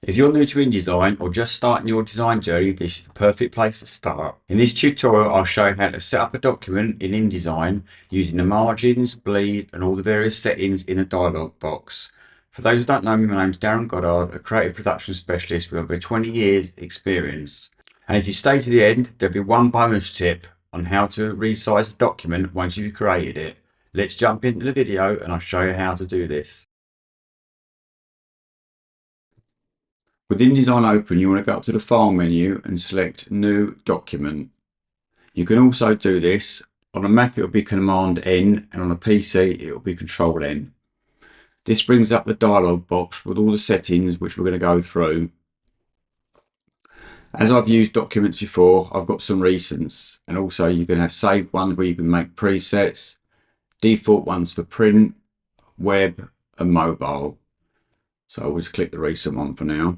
If you're new to InDesign or just starting your design journey, this is the perfect place to start. In this tutorial, I'll show you how to set up a document in InDesign using the margins, bleed, and all the various settings in the dialog box. For those who don't know me, my name is Darren Goddard, a creative production specialist with over 20 years experience. And if you stay to the end, there'll be one bonus tip on how to resize a document once you've created it. Let's jump into the video and I'll show you how to do this. With InDesign open, you want to go up to the File menu and select New Document. You can also do this on a Mac, it will be Command N, and on a PC, it will be Control N. This brings up the dialog box with all the settings which we're going to go through. As I've used documents before, I've got some recents, and also you can have saved ones where you can make presets, default ones for print, web, and mobile. So I'll just click the recent one for now.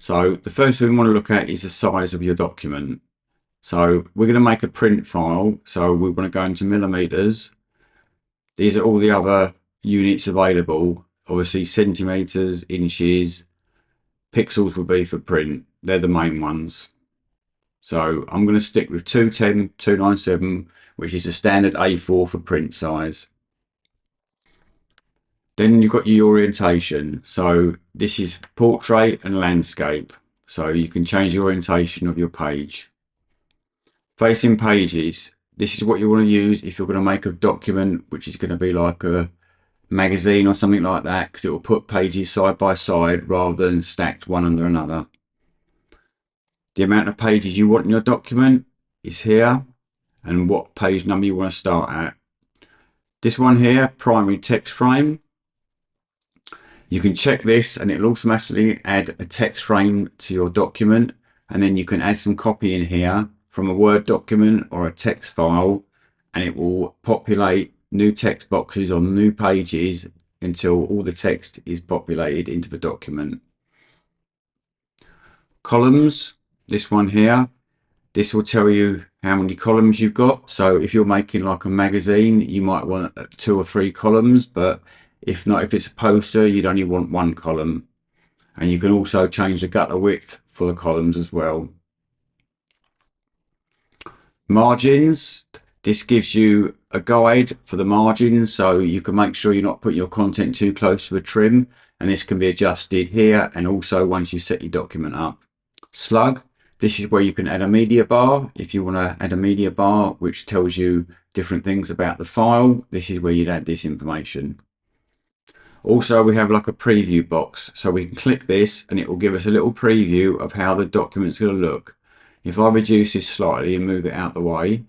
So the first thing we want to look at is the size of your document. So we're going to make a print file. So we want to go into millimeters. These are all the other units available. Obviously centimeters, inches, pixels will be for print. They're the main ones. So I'm going to stick with 210, 297, which is a standard A4 for print size. Then you've got your orientation. So this is portrait and landscape. So you can change the orientation of your page. Facing pages. This is what you want to use if you're going to make a document, which is going to be like a magazine or something like that, because it will put pages side by side rather than stacked one under another. The amount of pages you want in your document is here, and what page number you want to start at. This one here, primary text frame. You can check this and it'll automatically add a text frame to your document, and then you can add some copy in here from a Word document or a text file, and it will populate new text boxes on new pages until all the text is populated into the document. Columns, this one here, this will tell you how many columns you've got. So if you're making like a magazine, you might want 2 or 3 columns, but if not, if it's a poster, you'd only want 1 column. And you can also change the gutter width for the columns as well. Margins, this gives you a guide for the margins, so you can make sure you're not putting your content too close to a trim, and this can be adjusted here and also once you set your document up. Slug, this is where you can add a media bar. If you want to add a media bar which tells you different things about the file, this is where you'd add this information. Also, we have like a preview box, so we can click this and it will give us a little preview of how the document's going to look. If I reduce this slightly and move it out the way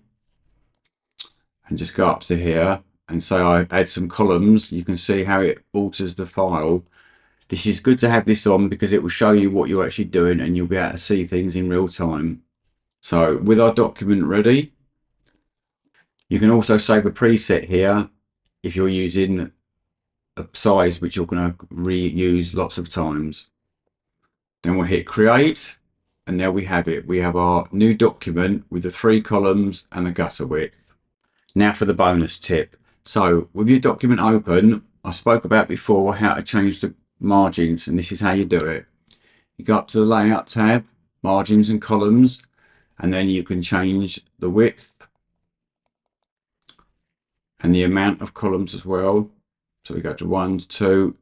and just go up to here and say I add some columns, you can see how it alters the file. This is good to have this on because it will show you what you're actually doing and you'll be able to see things in real time. So with our document ready, you can also save a preset here if you're using a size which you're going to reuse lots of times. Then we'll hit create, and there we have it. We have our new document with the 3 columns and the gutter width. Now for the bonus tip. So with your document open, I spoke about before how to change the margins, and this is how you do it. You go up to the layout tab, margins and columns, and then you can change the width and the amount of columns as well. So we go to 1, 2,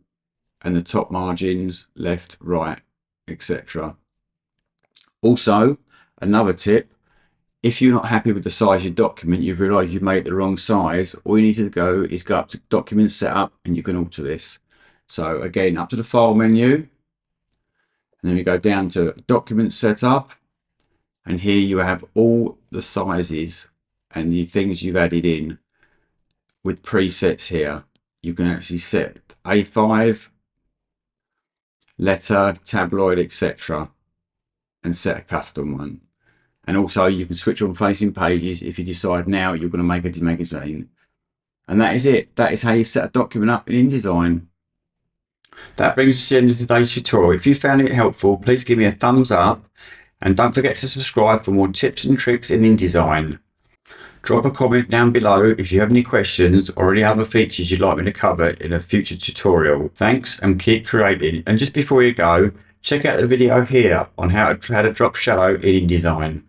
and the top margins, left, right, etc. Also, another tip, if you're not happy with the size of your document, you've realized you've made it the wrong size, all you need to go is go up to document setup and you can alter this. So again, up to the file menu, and then we go down to document setup, and here you have all the sizes and the things you've added in with presets here. You can actually set A5, letter, tabloid, etc. and set a custom one. And also you can switch on facing pages if you decide now you're going to make a magazine. And that is it. That is how you set a document up in InDesign. That brings us to the end of today's tutorial. If you found it helpful, please give me a thumbs up and don't forget to subscribe for more tips and tricks in InDesign. Drop a comment down below if you have any questions or any other features you'd like me to cover in a future tutorial. Thanks and keep creating. And just before you go, check out the video here on how to drop shadow in InDesign.